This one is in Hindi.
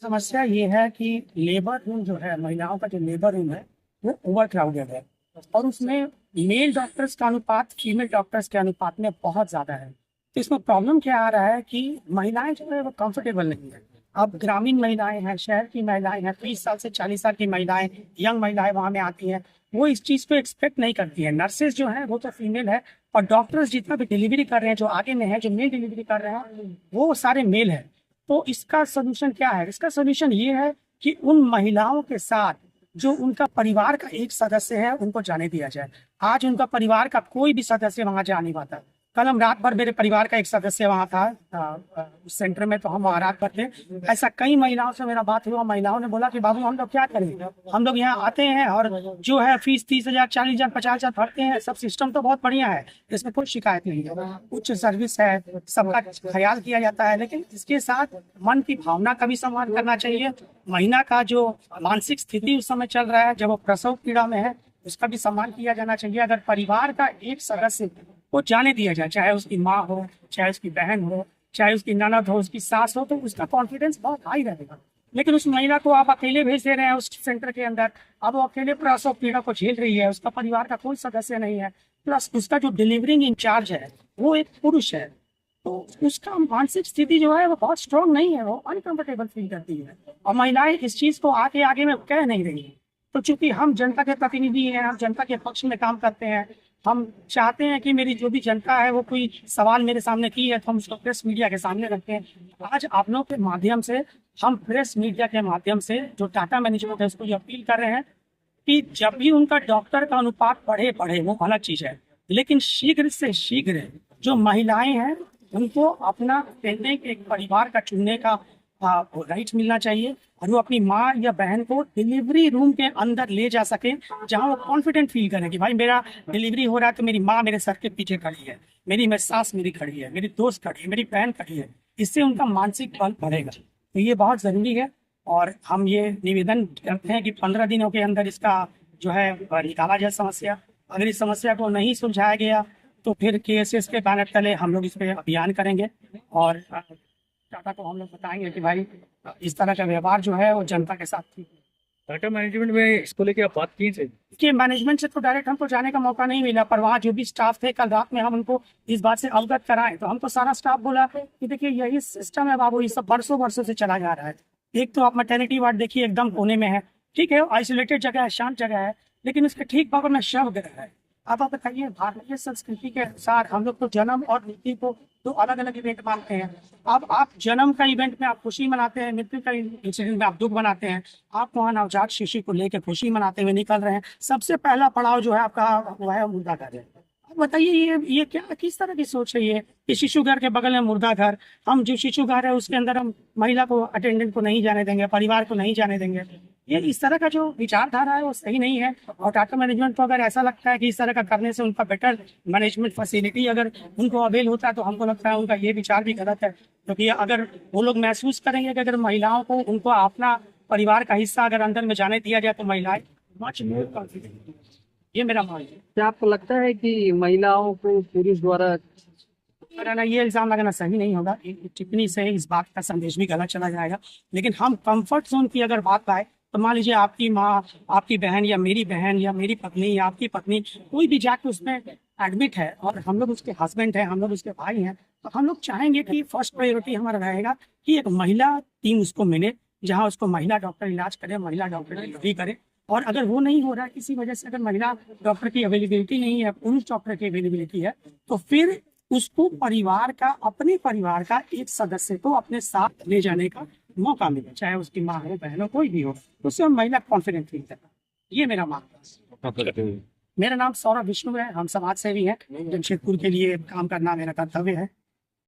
समस्या ये है कि लेबर रूम जो है, महिलाओं का जो लेबर रूम है वो ओवर क्राउडेड है और उसमें मेल डॉक्टर्स का अनुपात फीमेल डॉक्टर्स के अनुपात में बहुत ज़्यादा है। तो इसमें प्रॉब्लम क्या आ रहा है कि महिलाएं जो है वो कंफर्टेबल नहीं है। अब ग्रामीण महिलाएं हैं, शहर की महिलाएं हैं, 30 साल से 40 साल की महिलाएं, यंग महिलाएं वहाँ में आती हैं, वो इस चीज़ को एक्सपेक्ट नहीं करती है। नर्सेज जो है वो तो फीमेल है और डॉक्टर्स जितना भी डिलीवरी कर रहे हैं, जो आगे में है, जो मेल डिलीवरी कर रहे हैं, वो सारे मेल है। तो इसका सोल्यूशन क्या है? इसका सोल्यूशन ये है कि उन महिलाओं के साथ जो उनका परिवार का एक सदस्य है उनको जाने दिया जाए। आज उनका परिवार का कोई भी सदस्य वहां जा नहीं पाता। कल हम रात भर, मेरे परिवार का एक सदस्य वहां था उस सेंटर में, तो हम वहां रात भर थे। ऐसा कई महिलाओं से मेरा बात हुआ, महिलाओं ने बोला कि बाबू हम लोग क्या करें, हम लोग यहाँ आते हैं और जो है फीस 30,000, 40,000, 50,000 भरते हैं, सब सिस्टम तो बहुत बढ़िया है, इसमें कोई शिकायत नहीं है, उच्च सर्विस है, सबका ख्याल किया जाता है, लेकिन इसके साथ मन की भावना का भी सम्मान करना चाहिए। महिला का जो मानसिक स्थिति उस समय चल रहा है, जब वो प्रसव पीड़ा में है, उसका भी सम्मान किया जाना चाहिए। अगर परिवार का एक सदस्य को जाने दिया जाए, चाहे उसकी माँ हो, चाहे उसकी बहन हो, चाहे उसकी ननद हो, उसकी सास हो, तो उसका कॉन्फिडेंस बहुत हाई रहेगा। लेकिन उस महिला को आप अकेले भेज दे रहे हैं उस सेंटर के अंदर, अब वो अकेले प्रसव पीड़ा को झेल रही है, उसका परिवार का कोई सदस्य नहीं है, प्लस उसका जो डिलीवरिंग इंचार्ज है वो एक पुरुष है, तो उसका मानसिक स्थिति जो है वो बहुत स्ट्रांग नहीं है, वो अनकंफर्टेबल फील करती है और महिलाएं इस चीज को आगे आगे में कह नहीं रही है। तो चूंकि हम जनता के प्रतिनिधि हैं, हम जनता के पक्ष में काम करते हैं, हम चाहते हैं कि मेरी जो भी जनता है वो कोई सवाल मेरे सामने की है तो हम उसको प्रेस मीडिया के सामने रखते हैं। आज आप लोग के माध्यम से, हम प्रेस मीडिया के माध्यम से जो टाटा मैनेजमेंट है उसको ये अपील कर रहे हैं कि जब भी उनका डॉक्टर का अनुपात बढ़े वो अलग चीज है, लेकिन शीघ्र से शीघ्र जो महिलाएं हैं उनको अपना कहने के एक परिवार का चुनने का राइट मिलना चाहिए और वो अपनी माँ या बहन को डिलीवरी रूम के अंदर ले जा सके, जहाँ वो कॉन्फिडेंट फील करें कि भाई मेरा डिलीवरी हो रहा है तो मेरी माँ मेरे सर के पीछे खड़ी है, मेरी सास मेरी खड़ी है, मेरी दोस्त खड़ी है, मेरी बहन खड़ी है। इससे उनका मानसिक बल बढ़ेगा, तो ये बहुत ज़रूरी है। और हम ये निवेदन करते हैं कि 15 दिनों के अंदर इसका जो है निकाला जाए समस्या। अगर इस समस्या को नहीं सुलझाया गया तो फिर KSS के बैनर तले हम लोग इस पर अभियान करेंगे और टाटा को हम लोग बताएंगे कि भाई इस तरह का व्यवहार जो है वो जनता के साथ ठीक है। टाटा मैनेजमेंट में इसको लेके आप बात की से? कि मैनेजमेंट से तो डायरेक्ट हमको जाने का मौका नहीं मिला, पर वहाँ जो भी स्टाफ थे, कल रात में हम उनको इस बात से अवगत कराएं तो हमको सारा स्टाफ बोला कि देखिए यही सिस्टम है बाबू, ये सब बरसों बरसों से चला जा रहा है। एक तो आप मैटर्निटी वार्ड देखिए, एकदम कोने में है, ठीक है, आइसोलेटेड जगह है, शांत जगह है, लेकिन उसके ठीक बगल में शव गिरा है। अब आप बताइए, भारतीय संस्कृति के अनुसार हम लोग तो जन्म और मृत्यु को दो अलग अलग इवेंट मानते हैं। अब आप जन्म का इवेंट में आप खुशी मनाते हैं, मृत्यु का इंसिडेंट में आप दुख मनाते हैं। आप वहाँ नवजात शिशु को लेकर खुशी मनाते हुए निकल रहे हैं। सबसे पहला पड़ाव जो है आपका वो है मुर्दा घर है। अब बताइए ये क्या, किस तरह की सोच है ये कि शिशु घर के बगल में मुर्दा घर, हम जो शिशु घर है उसके अंदर हम महिला को, अटेंडेंट को नहीं जाने देंगे, परिवार को नहीं जाने देंगे। ये इस तरह का जो विचारधारा है वो सही नहीं है। और टाटा मैनेजमेंट को अगर ऐसा लगता है कि इस तरह का करने से उनका बेटर मैनेजमेंट फैसिलिटी अगर उनको अवेल होता है, तो हमको लगता है उनका ये विचार भी गलत है। क्योंकि अगर वो लोग महसूस करेंगे कि अगर महिलाओं को, उनको अपना परिवार का हिस्सा अगर अंदर में जाने दिया जाए तो महिलाएं मच मोर कॉन्फिडेंट। ये मेरा मानना है। क्या आपको लगता है कि महिलाओं को पुरुष द्वारा ना, ये इल्जाम लगाना सही नहीं होगा। टिप्पणी से इस बात का संदेश भी गलत चला जाएगा। लेकिन हम कंफर्ट जोन की अगर बात आए तो मान लीजिए आपकी माँ, आपकी बहन या मेरी पत्नी या आपकी पत्नी, कोई भी जाके उसमें एडमिट है और हम लोग उसके हस्बैंड हैं, हम लोग उसके भाई हैं, तो हम लोग चाहेंगे कि फर्स्ट प्रायोरिटी हमारा रहेगा कि एक महिला टीम उसको मिले, जहाँ उसको महिला डॉक्टर इलाज करे, महिला डॉक्टर डिलीवरी करे। और अगर वो नहीं हो रहा है किसी वजह से, अगर महिला डॉक्टर की अवेलेबिलिटी नहीं है, पुरुष डॉक्टर की अवेलेबिलिटी है, तो फिर उसको परिवार का, अपने परिवार का एक सदस्य को अपने साथ ले जाने का मौका मिले, चाहे उसकी माँ हो, बहन हो, कोई भी हो, उससे महिला कॉन्फिडेंट फील करता है। ये मेरा मानना है। मेरा नाम सौरभ विष्णु है, हम समाज सेवी हैं, जमशेदपुर के लिए काम करना मेरा कर्तव्य है।